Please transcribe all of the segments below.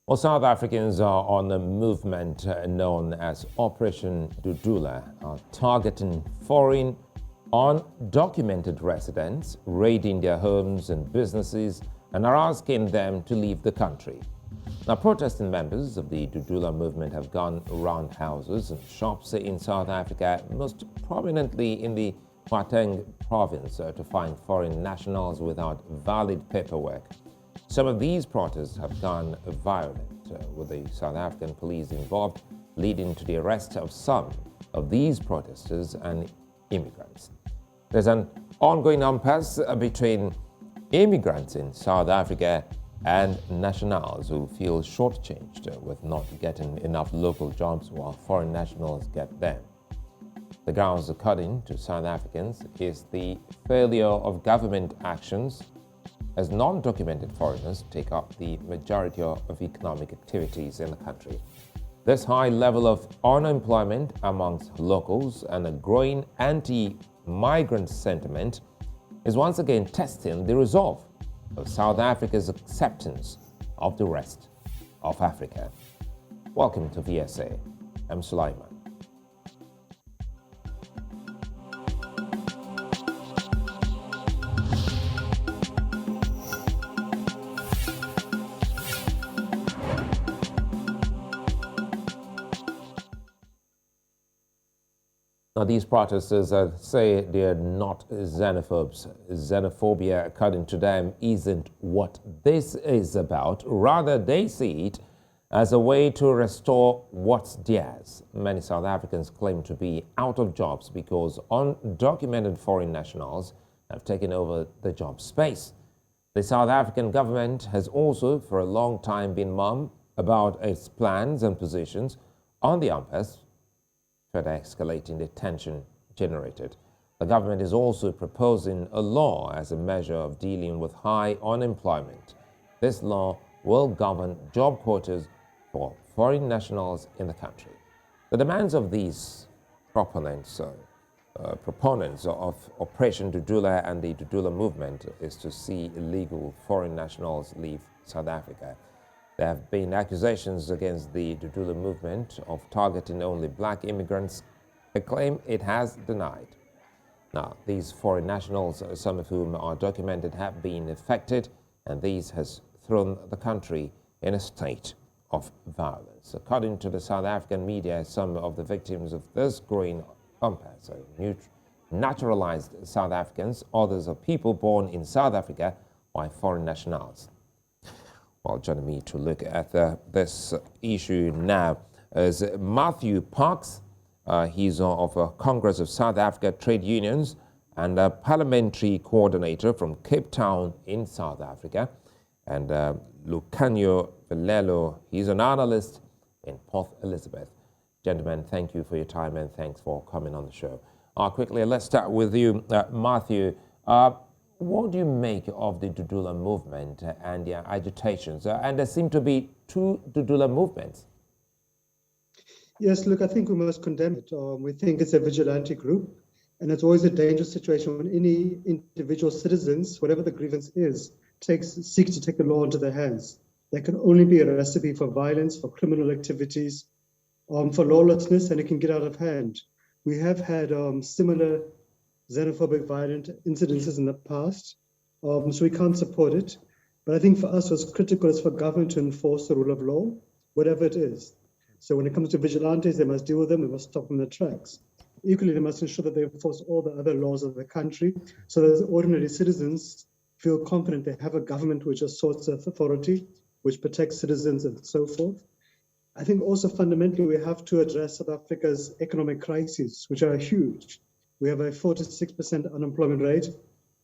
Well, South Africans are on a movement known as Operation Dudula, targeting foreign undocumented residents, raiding their homes and businesses, and are asking them to leave the country. Now, protesting members of the Dudula movement have gone around houses and shops in South Africa, most prominently in the Gauteng province, to find foreign nationals without valid paperwork. Some of these protests have gone violent, with the South African police involved, leading to the arrest of some of these protesters and immigrants. There's an ongoing impasse between immigrants in South Africa and nationals who feel shortchanged with not getting enough local jobs while foreign nationals get them. The grounds, according to South Africans, is the failure of government actions as non-documented foreigners take up the majority of economic activities in the country. This high level of unemployment amongst locals and a growing anti-migrant sentiment is once again testing the resolve of South Africa's acceptance of the rest of Africa. Welcome to VSA. I'm Sulaiman. Now, these protesters say they're not xenophobes. Xenophobia, according to them, isn't what this is about. Rather, they see it as a way to restore what's theirs. Many South Africans claim to be out of jobs because undocumented foreign nationals have taken over the job space. The South African government has also, for a long time, been mum about its plans and positions on the impasse, further escalating the tension generated. The government is also proposing a law as a measure of dealing with high unemployment. This law will govern job quotas for foreign nationals in the country. The demands of these proponents of Operation Dudula and the Dudula movement is to see illegal foreign nationals leave South Africa. There have been accusations against the Dudula movement of targeting only black immigrants, a claim it has denied. Now, these foreign nationals, some of whom are documented, have been affected, and this has thrown the country in a state of violence. According to the South African media, some of the victims of this growing impasse are naturalized South Africans, others are people born in South Africa by foreign nationals. Well, joining me to look at this issue now is Matthew Parks. He's of Congress of South Africa Trade Unions and a Parliamentary coordinator from Cape Town in South Africa. And Lukhanyo Velelo, he's an analyst in Port Elizabeth. Gentlemen, thank you for your time and thanks for coming on the show. Quickly, let's start with you, Matthew. What do you make of the Dudula movement and their agitations? And there seem to be two Dudula movements. Yes, look, I think we must condemn it. We think it's a vigilante group, and it's always a dangerous situation when any individual citizens, whatever the grievance is, seek to take the law into their hands. There can only be a recipe for violence, for criminal activities, for lawlessness, and it can get out of hand. We have had similar xenophobic violent incidences in the past, so we can't support it. But I think for us what's critical is for government to enforce the rule of law, whatever it is. So when it comes to vigilantes, they must deal with them, they must stop them in their tracks. Equally, they must ensure that they enforce all the other laws of the country so that ordinary citizens feel confident they have a government which asserts authority, which protects citizens and so forth. I think also fundamentally we have to address South Africa's economic crises, which are huge. We have a 46% unemployment rate.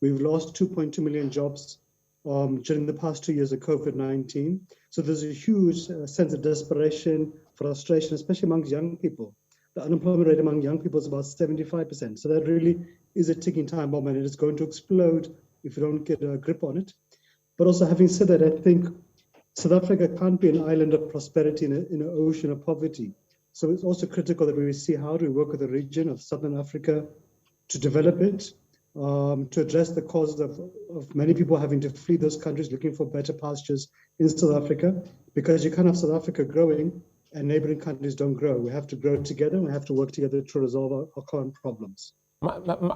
We've lost 2.2 million jobs during the past 2 years of COVID-19. So there's a huge sense of desperation, frustration, especially amongst young people. The unemployment rate among young people is about 75%. So that really is a ticking time bomb, and it is going to explode if we don't get a grip on it. But also, having said that, I think South Africa can't be an island of prosperity in an ocean of poverty. So it's also critical that we see how do we work with the region of Southern Africa to develop it, to address the causes of many people having to flee those countries looking for better pastures in South Africa, because you can't have South Africa growing and neighboring countries don't grow. We have to grow together, and we have to work together to resolve our current problems.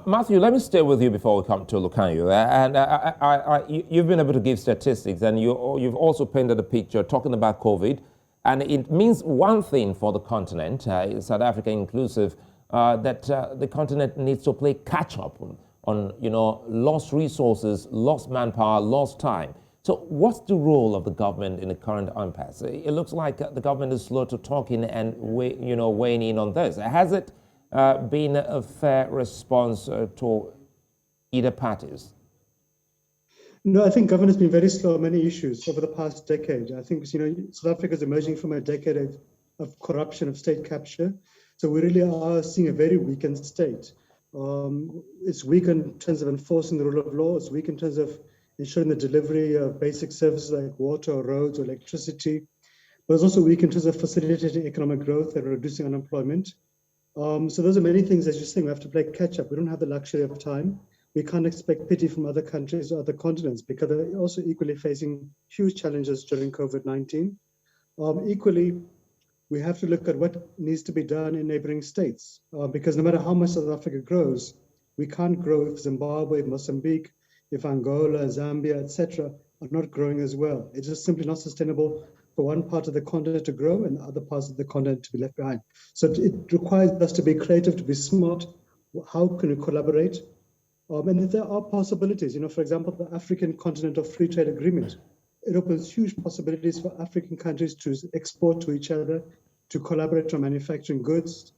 Matthew, let me stay with you before we come to Lukhanyo. And you've been able to give statistics, and you've also painted a picture talking about COVID. And it means one thing for the continent, South Africa inclusive, that the continent needs to play catch up on lost resources, lost manpower, lost time. So what's the role of the government in the current impasse? It looks like the government is slow to talking and weighing in on this. Has it been a fair response to either parties? No, I think government has been very slow on many issues over the past decade. I think South Africa is emerging from a decade of corruption, of state capture. So we really are seeing a very weakened state. It's weak in terms of enforcing the rule of law. It's weak in terms of ensuring the delivery of basic services like water or roads or electricity. But it's also weak in terms of facilitating economic growth and reducing unemployment. So those are many things, as you're saying, we have to play catch up. We don't have the luxury of time. We can't expect pity from other countries or other continents because they're also equally facing huge challenges during COVID-19. Equally, we have to look at what needs to be done in neighboring states because no matter how much South Africa grows, we can't grow if Zimbabwe, Mozambique, if Angola, Zambia, etc. are not growing as well. It's just simply not sustainable for one part of the continent to grow and other parts of the continent to be left behind. So it requires us to be creative, to be smart. How can we collaborate? And there are possibilities. For example, the African Continental Free Trade Agreement. It opens huge possibilities for African countries to export to each other, to collaborate on manufacturing goods,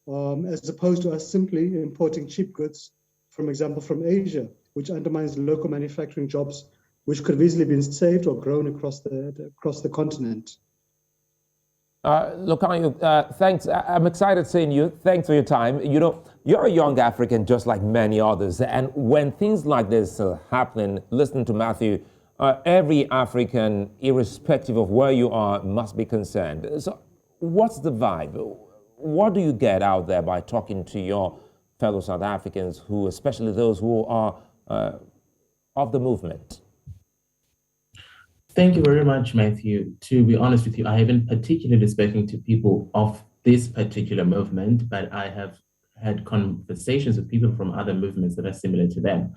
as opposed to us simply importing cheap goods, for example, from Asia, which undermines local manufacturing jobs, which could have easily been saved or grown across the continent. Lukhanyo, thanks. I'm excited seeing you. Thanks for your time. You're a young African just like many others. And when things like this are happening, listen to Matthew, every African, irrespective of where you are, must be concerned. So what's the vibe? What do you get out there by talking to your fellow South Africans, who, especially those who are of the movement? Thank you very much, Matthew. To be honest with you, I haven't particularly spoken to people of this particular movement, but I have had conversations with people from other movements that are similar to them.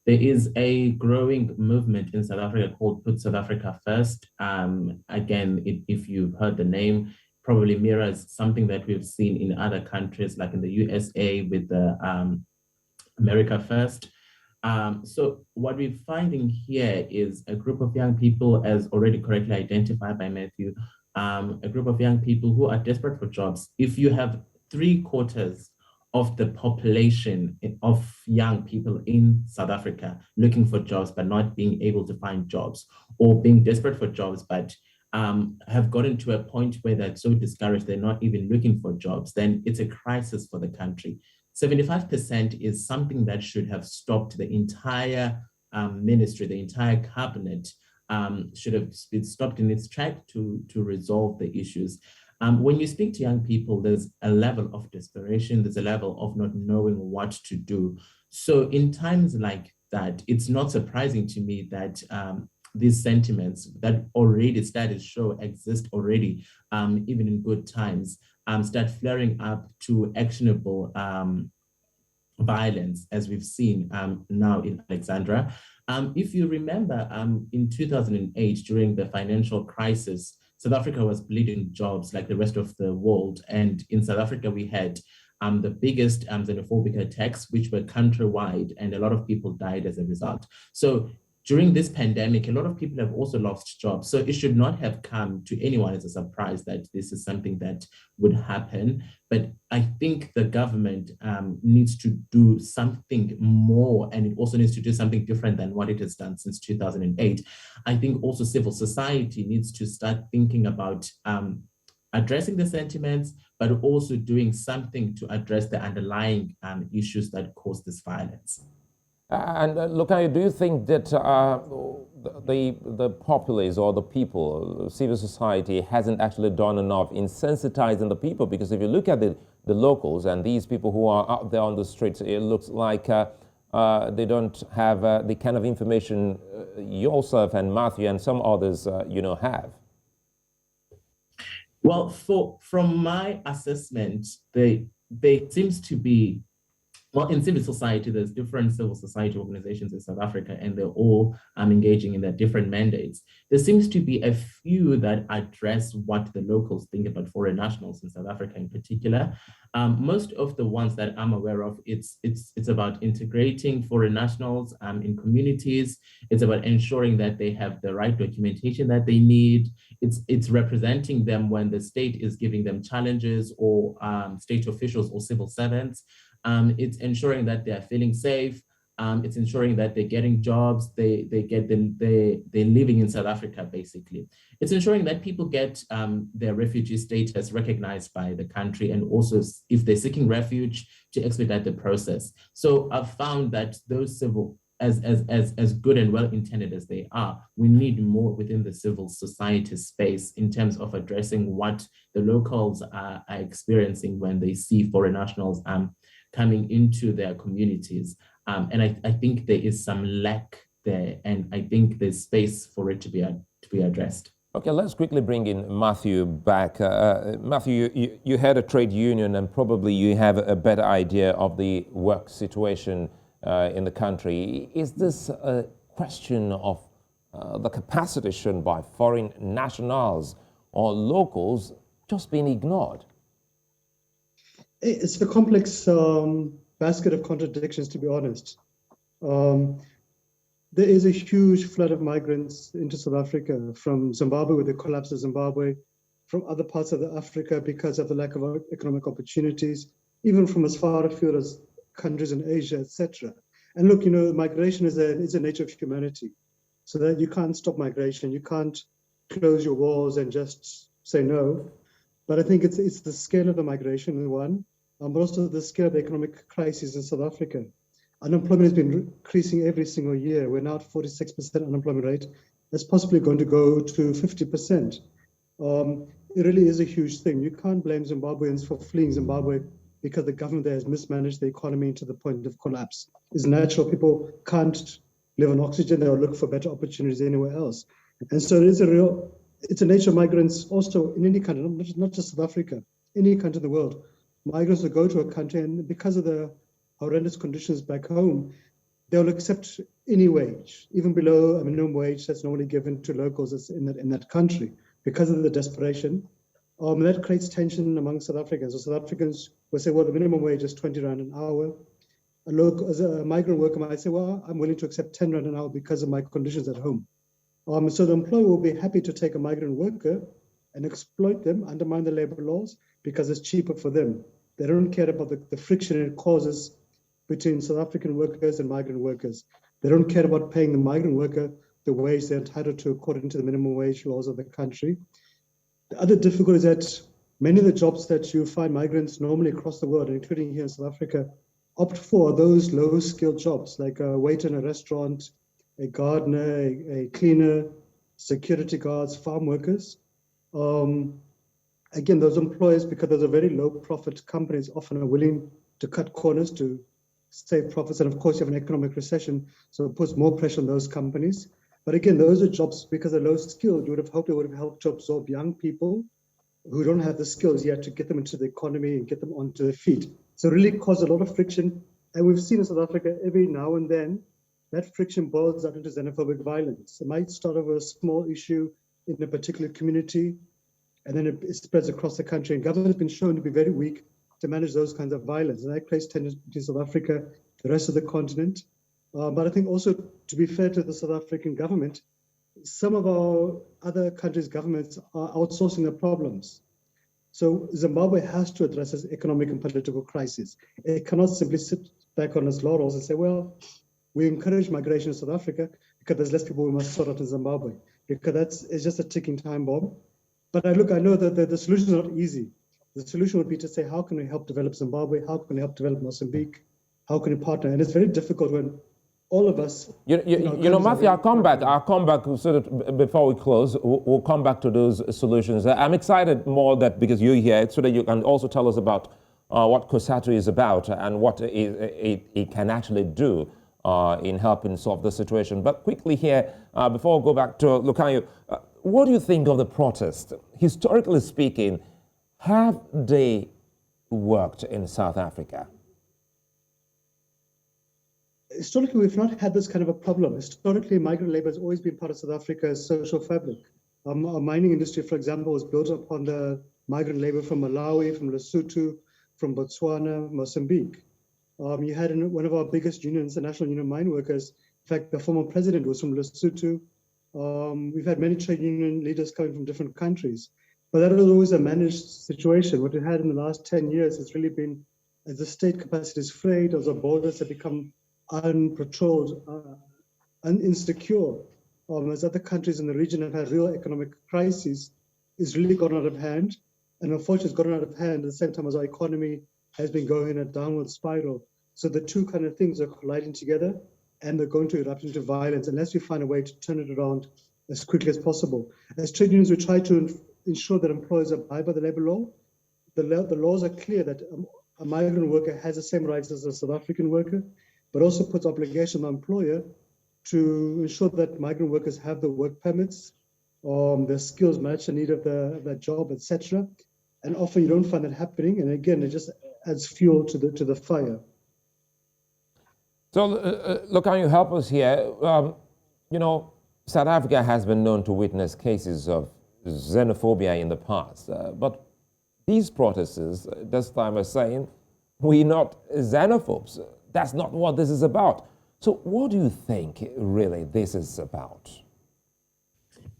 There is a growing movement in South Africa called Put South Africa First. Again, if you've heard the name, probably mirrors something that we've seen in other countries, like in the USA with the America First. So what we're finding here is a group of young people, as already correctly identified by Matthew, a group of young people who are desperate for jobs. If you have 3/4 of the population of young people in South Africa looking for jobs but not being able to find jobs, or being desperate for jobs but have gotten to a point where they're so discouraged they're not even looking for jobs, then it's a crisis for the country. 75% is something that should have stopped the entire ministry, the entire cabinet should have been stopped in its track to resolve the issues. When you speak to young people, there's a level of desperation, there's a level of not knowing what to do. So in times like that, it's not surprising to me that these sentiments that already studies show exist already, even in good times, start flaring up to actionable violence, as we've seen now in Alexandra. If you remember, in 2008, during the financial crisis, South Africa was bleeding jobs like the rest of the world. And in South Africa, we had the biggest xenophobic attacks, which were countrywide, and a lot of people died as a result. So during this pandemic, a lot of people have also lost jobs. So it should not have come to anyone as a surprise that this is something that would happen. But I think the government needs to do something more, and it also needs to do something different than what it has done since 2008. I think also civil society needs to start thinking about addressing the sentiments, but also doing something to address the underlying issues that cause this violence. And Lukhanyo, do you think that the populace or the people, civil society, hasn't actually done enough in sensitizing the people? Because if you look at the locals and these people who are out there on the streets, it looks like they don't have the kind of information yourself and Matthew and some others, have? Well, from my assessment, there seems to be, well, in civil society, there's different civil society organizations in South Africa, and they're all engaging in their different mandates. There seems to be a few that address what the locals think about foreign nationals in South Africa in particular. Most of the ones that I'm aware of, it's about integrating foreign nationals in communities. It's about ensuring that they have the right documentation that they need. It's representing them when the state is giving them challenges, or state officials or civil servants. It's ensuring that they're feeling safe. It's ensuring that they're getting jobs. They're living in South Africa, basically. It's ensuring that people get their refugee status recognized by the country, and also, if they're seeking refuge, to expedite the process. So I've found that those civil, as good and well-intended as they are, we need more within the civil society space in terms of addressing what the locals are experiencing when they see foreign nationals coming into their communities. And I think there is some lack there, and I think there's space for it to be addressed. Okay, let's quickly bring in Matthew back. Matthew, you had a trade union, and probably you have a better idea of the work situation in the country. Is this a question of the capacity shown by foreign nationals or locals just being ignored? It's a complex basket of contradictions, to be honest. There is a huge flood of migrants into South Africa from Zimbabwe with the collapse of Zimbabwe, from other parts of Africa because of the lack of economic opportunities, even from as far afield as countries in Asia, etc. And look, migration is a nature of humanity, so that you can't stop migration. You can't close your walls and just say no. But I think it's the scale of the migration, one, but also the scale of the economic crisis in South Africa. Unemployment has been increasing every single year. We're now at 46% unemployment rate. That's possibly going to go to 50%. It really is a huge thing. You can't blame Zimbabweans for fleeing Zimbabwe because the government there has mismanaged the economy to the point of collapse. It's natural. People can't live on oxygen. They'll look for better opportunities anywhere else. And so it's a nature of migrants also in any country, not just South Africa, any country in the world. Migrants will go to a country, and because of the horrendous conditions back home, they'll accept any wage, even below a minimum wage that's normally given to locals in that country, because of the desperation. That creates tension among South Africans. So South Africans will say, well, the minimum wage is 20 Rand an hour. As a migrant worker might say, well, I'm willing to accept 10 Rand an hour because of my conditions at home. So the employer will be happy to take a migrant worker and exploit them, undermine the labor laws, because it's cheaper for them. They don't care about the friction it causes between South African workers and migrant workers. They don't care about paying the migrant worker the wage they're entitled to according to the minimum wage laws of the country. The other difficulty is that many of the jobs that you find migrants normally across the world, including here in South Africa, opt for those low-skilled jobs, like a waiter in a restaurant, a gardener, a cleaner, security guards, farm workers. Again, those employers, because those are very low-profit companies, often are willing to cut corners to save profits. And of course, you have an economic recession, so it puts more pressure on those companies. But again, those are jobs, because they're low-skilled, you would have hoped it would have helped to absorb young people who don't have the skills yet to get them into the economy and get them onto their feet. So it really caused a lot of friction. And we've seen in South Africa every now and then, that friction boils out into xenophobic violence. It might start over a small issue in a particular community, and then it spreads across the country. And government has been shown to be very weak to manage those kinds of violence. And that creates tensions between South Africa, the rest of the continent. But I think also, to be fair to the South African government, some of our other countries' governments are outsourcing the problems. So Zimbabwe has to address its economic and political crisis. It cannot simply sit back on its laurels and say, well, we encourage migration to South Africa because there's less people we must sort out in Zimbabwe, because it's just a ticking time bomb. But I know that the solution is not easy. The solution would be to say, how can we help develop Zimbabwe? How can we help develop Mozambique? How can we partner? And it's very difficult when all of us... Matthew, I'll come back sort of before we close. We'll come back to those solutions. I'm excited more that because you're here, so that you can also tell us about what COSATU is about and what it can actually do. in helping solve the situation. But quickly here, before I go back to Lukhanyo, what do you think of the protest? Historically speaking, have they worked in South Africa? Historically, we've not had this kind of a problem. Historically, migrant labor has always been part of South Africa's social fabric. Our mining industry, for example, was built upon the migrant labor from Malawi, from Lesotho, from Botswana, Mozambique. You had one of our biggest unions, the National Union of Mine Workers. In fact, the former president was from Lesotho. We've had many trade union leaders coming from different countries. But that was always a managed situation. What we had in the last 10 years has really been, as the state capacity is frayed, as our borders have become unpatrolled, insecure, as other countries in the region have had real economic crises, it's really gotten out of hand. And unfortunately, it's gotten out of hand at the same time as our economy has been going in a downward spiral. So the two kind of things are colliding together, and they're going to erupt into violence unless we find a way to turn it around as quickly as possible. As trade unions, we try to ensure that employers abide by the labor law. The laws are clear that a migrant worker has the same rights as a South African worker, but also puts obligation on the employer to ensure that migrant workers have the work permits, their skills match the need of the job, etc. And often you don't find that happening, and again, it just adds fuel to the fire. So, look, can you help us here? South Africa has been known to witness cases of xenophobia in the past, but these protesters this time are saying, we're not xenophobes. That's not what this is about. So what do you think really this is about?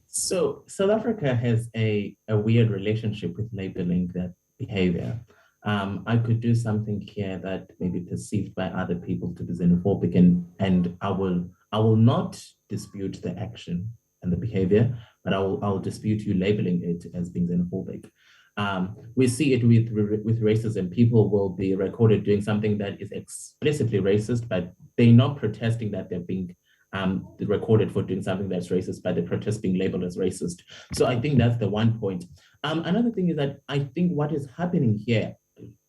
So South Africa has a weird relationship with labeling that behavior. I could do something here that may be perceived by other people to be xenophobic, and I will not dispute the action and the behavior, but I'll dispute you labeling it as being xenophobic. We see it with racism. People will be recorded doing something that is explicitly racist, but they're not protesting that they're being recorded for doing something that's racist, but the protest being labeled as racist. So I think that's the one point. Another thing is that I think what is happening here,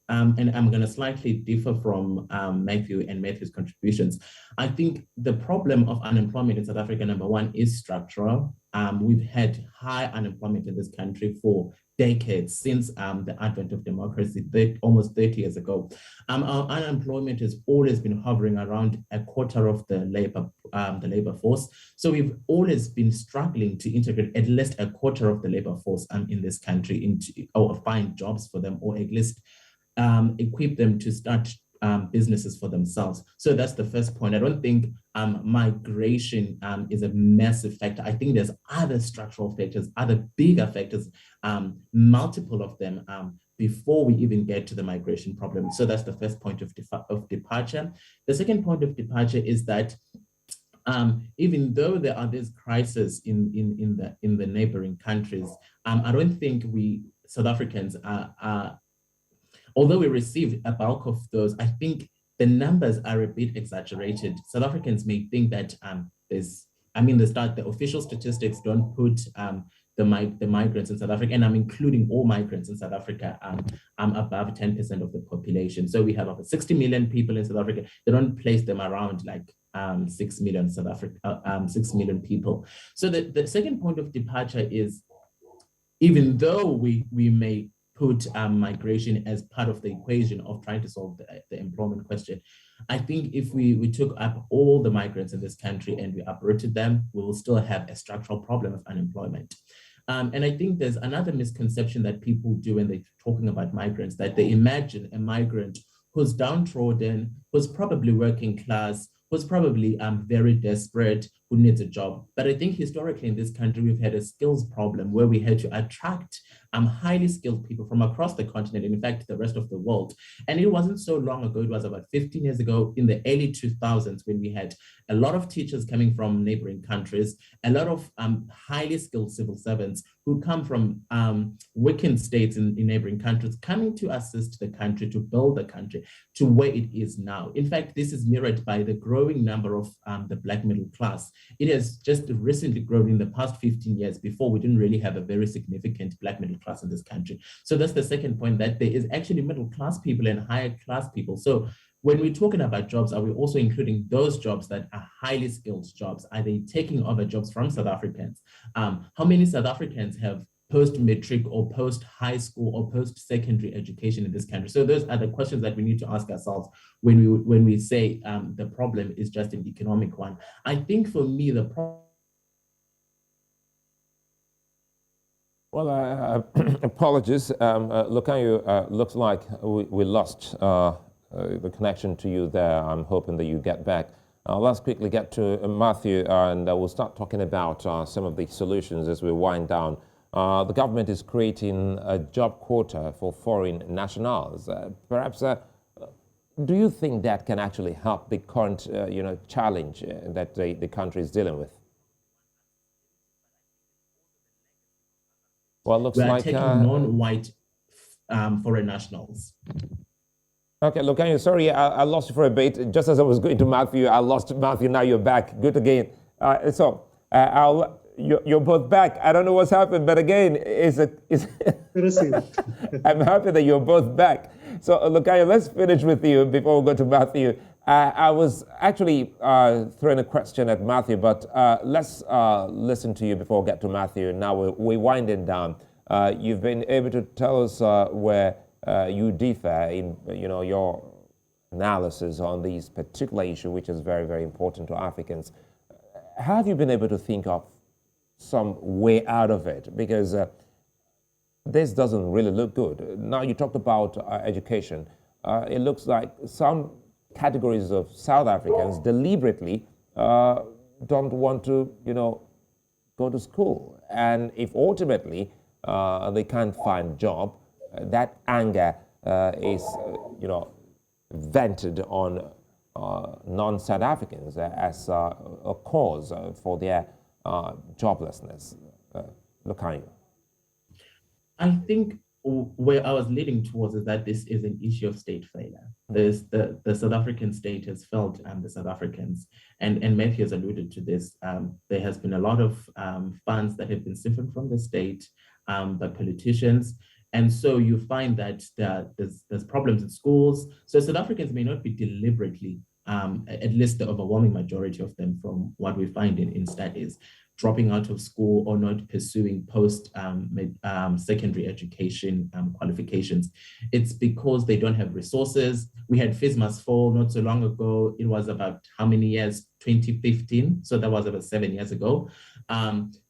and I'm going to slightly differ from Matthew and Matthew's contributions. I think the problem of unemployment in South Africa, number one, is structural. We've had high unemployment in this country for decades, since the advent of democracy, almost 30 years ago. Our unemployment has always been hovering around a quarter of the labor force. So we've always been struggling to integrate at least a quarter of the labor force in this country into, or find jobs for them, or at least equip them to start businesses for themselves. So that's the first point. I don't think migration is a massive factor. I think there's other structural factors, other bigger factors, multiple of them, before we even get to the migration problem. So that's the first point of departure. The second point of departure is that even though there are these crises in the neighboring countries, I don't think we South Africans are although we receive a bulk of those, I think the numbers are a bit exaggerated. South Africans may think that the official statistics don't put the migrants in South Africa, and I'm including all migrants in South Africa, above 10% of the population. So we have about 60 million people in South Africa. They don't place them around like 6 million 6 million people. So the second point of departure is, even though we may put migration as part of the equation of trying to solve the employment question, I think if we took up all the migrants in this country and we uprooted them, we will still have a structural problem of unemployment. And I think there's another misconception that people do when they're talking about migrants, that they imagine a migrant who's downtrodden, who's probably working class, who's probably very desperate, who needs a job. But I think historically in this country, we've had a skills problem where we had to attract highly skilled people from across the continent, and in fact, the rest of the world. And it wasn't so long ago, it was about 15 years ago, in the early 2000s, when we had a lot of teachers coming from neighboring countries, a lot of highly skilled civil servants who come from weakened states in neighboring countries, coming to assist the country, to build the country to where it is now. In fact, this is mirrored by the growing number of the Black middle class. It has just recently grown in the past 15 years. Before, we didn't really have a very significant Black middle class in this country. So that's the second point, that there is actually middle class people and higher class people. So when we're talking about jobs, are we also including those jobs that are highly skilled jobs? Are they taking over jobs from South Africans? How many South Africans have post-matric or post-high school or post-secondary education in this country? So those are the questions that we need to ask ourselves when we say the problem is just an economic one. I think for me, the problem. Well, apologies. Lukhanyo, looks like we lost the connection to you there. I'm hoping that you get back. Let's quickly get to Matthew, and we'll start talking about some of the solutions as we wind down. The government is creating a job quota for foreign nationals. Perhaps, do you think that can actually help the current, challenge that the country is dealing with? Well, it looks we are like taking non-white foreign nationals. Okay, Lukhanyo, sorry, I lost you for a bit. Just as I was going to Matthew, I lost Matthew. Now you're back. Good again. You're both back. I don't know what's happened, but again, I'm happy that you're both back. So, Lukhanyo, let's finish with you before we go to Matthew. I was actually throwing a question at Matthew, but let's listen to you before we get to Matthew. Now we're winding down. You've been able to tell us where you differ in your analysis on this particular issue, which is very, very important to Africans. Have you been able to think of some way out of it? Because this doesn't really look good. Now you talked about education. It looks like some categories of South Africans deliberately don't want to, go to school. And if ultimately they can't find a job, that anger is, vented on non-South Africans as a cause for their joblessness. Lukhanyo. I think where I was leading towards is that this is an issue of state failure. The South African state has failed the South Africans, and Matthew has alluded to this. There has been a lot of funds that have been siphoned from the state by politicians. And so you find that there's problems in schools. So South Africans may not be deliberately, at least the overwhelming majority of them from what we find in studies, dropping out of school or not pursuing post-secondary education qualifications. It's because they don't have resources. We had Fees Must Fall not so long ago. It was about how many years? 2015. So that was about 7 years ago.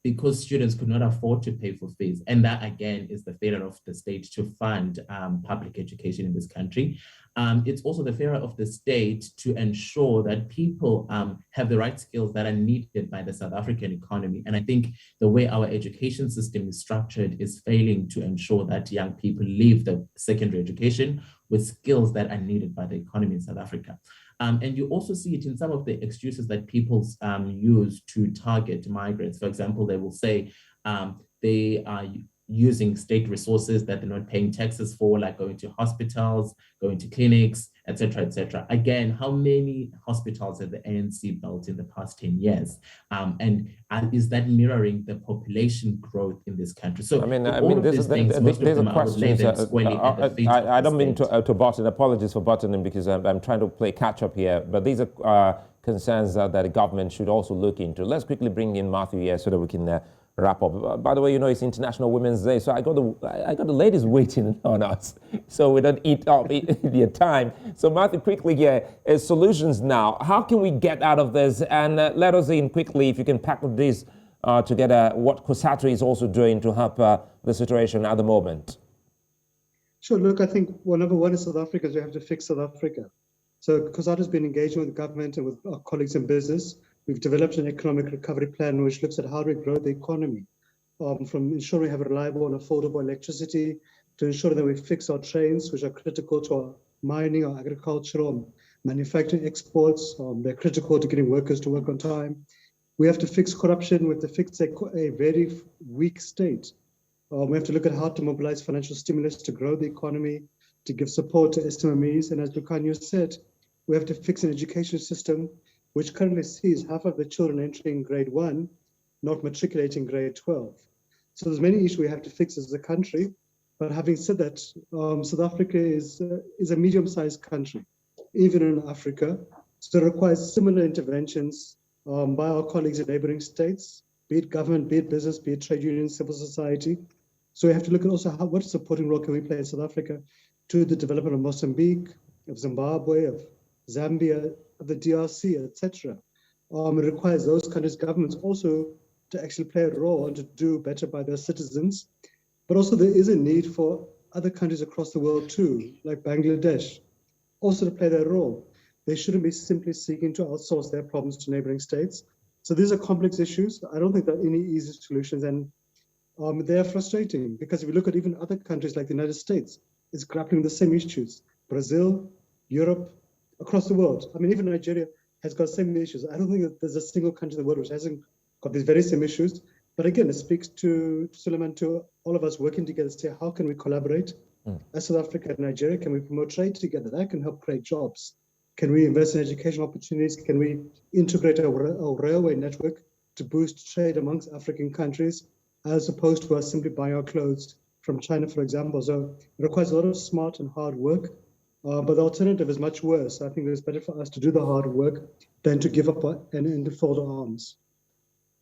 Because students could not afford to pay for fees. And that, again, is the failure of the state to fund public education in this country. It's also the failure of the state to ensure that people have the right skills that are needed by the South African economy. And I think the way our education system is structured is failing to ensure that young people leave the secondary education with skills that are needed by the economy in South Africa. And you also see it in some of the excuses that people use to target migrants. For example, they will say they are using state resources that they're not paying taxes for, like going to hospitals, going to clinics, et cetera, et cetera. Again, how many hospitals have the ANC built in the past 10 years? And is that mirroring the population growth in this country? So there's a question. I don't mean to button. Apologies for buttoning because I'm trying to play catch up here. But these are concerns that the government should also look into. Let's quickly bring in Matthew here so that we can wrap up. By the way, it's International Women's Day, so I got the ladies waiting on us, so we don't eat up their time. So Matthew, quickly here, solutions now. How can we get out of this? And let us in quickly, if you can pack this together, what COSATU is also doing to help the situation at the moment. Sure. Look, I think number one is South Africans. We have to fix South Africa. So COSATU has been engaging with the government and with our colleagues in business. We've developed an economic recovery plan which looks at how do we grow the economy, from ensuring we have reliable and affordable electricity to ensuring that we fix our trains, which are critical to our mining, our agricultural, manufacturing exports. They're critical to getting workers to work on time. We have to fix corruption. We have to fix a very weak state. We have to look at how to mobilize financial stimulus to grow the economy, to give support to SMEs. And as Lukhanyo said, we have to fix an education system which currently sees half of the children entering grade 1 not matriculating grade 12. So there's many issues we have to fix as a country. But having said that, South Africa is a medium-sized country. even in Africa. So it requires similar interventions by our colleagues in neighboring states, be it government, be it business, be it trade unions, civil society. So we have to look at also what supporting role can we play in South Africa to the development of Mozambique, of Zimbabwe, of Zambia, of the DRC, etc. It requires those countries' governments also to actually play a role and to do better by their citizens. But also there is a need for other countries across the world too, like Bangladesh, also to play their role. They shouldn't be simply seeking to outsource their problems to neighboring states. So these are complex issues. I don't think there are any easy solutions, and they are frustrating because if you look at even other countries like the United States, it's grappling with the same issues. Brazil, Europe, across the world. I mean, even Nigeria has got same issues. I don't think that there's a single country in the world which hasn't got these very same issues. But again, it speaks to Sulaiman, to all of us working together to say, how can we collaborate as South Africa and Nigeria? Can we promote trade together? That can help create jobs. Can we invest in education opportunities? Can we integrate our railway network to boost trade amongst African countries, as opposed to us simply buying our clothes from China, for example? So it requires a lot of smart and hard work, but the alternative is much worse. I think it's better for us to do the hard work than to give up and to fold our arms.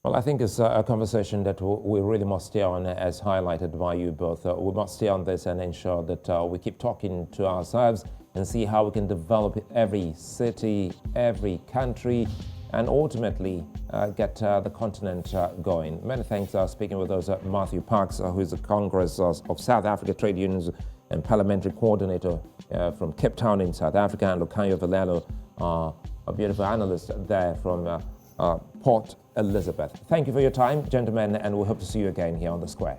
Well, I think it's a conversation that we really must stay on, as highlighted by you both. We must stay on this and ensure that we keep talking to ourselves and see how we can develop every city, every country, and ultimately get the continent going. Many thanks. Speaking with us, Matthew Parks, who is the Congress of South Africa Trade Unions and Parliamentary Coordinator from Cape Town in South Africa, and Lukhanyo Velelo, a beautiful analyst there from Port Elizabeth. Thank you for your time, gentlemen, and we hope to see you again here on The Square.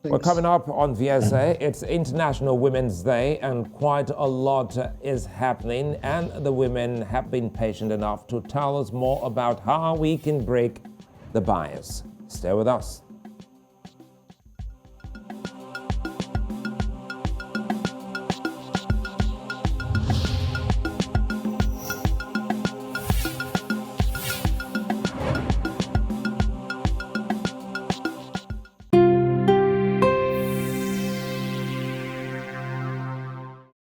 Thanks. Well, coming up on VSA, it's International Women's Day, and quite a lot is happening, and the women have been patient enough to tell us more about how we can break the bias. Stay with us.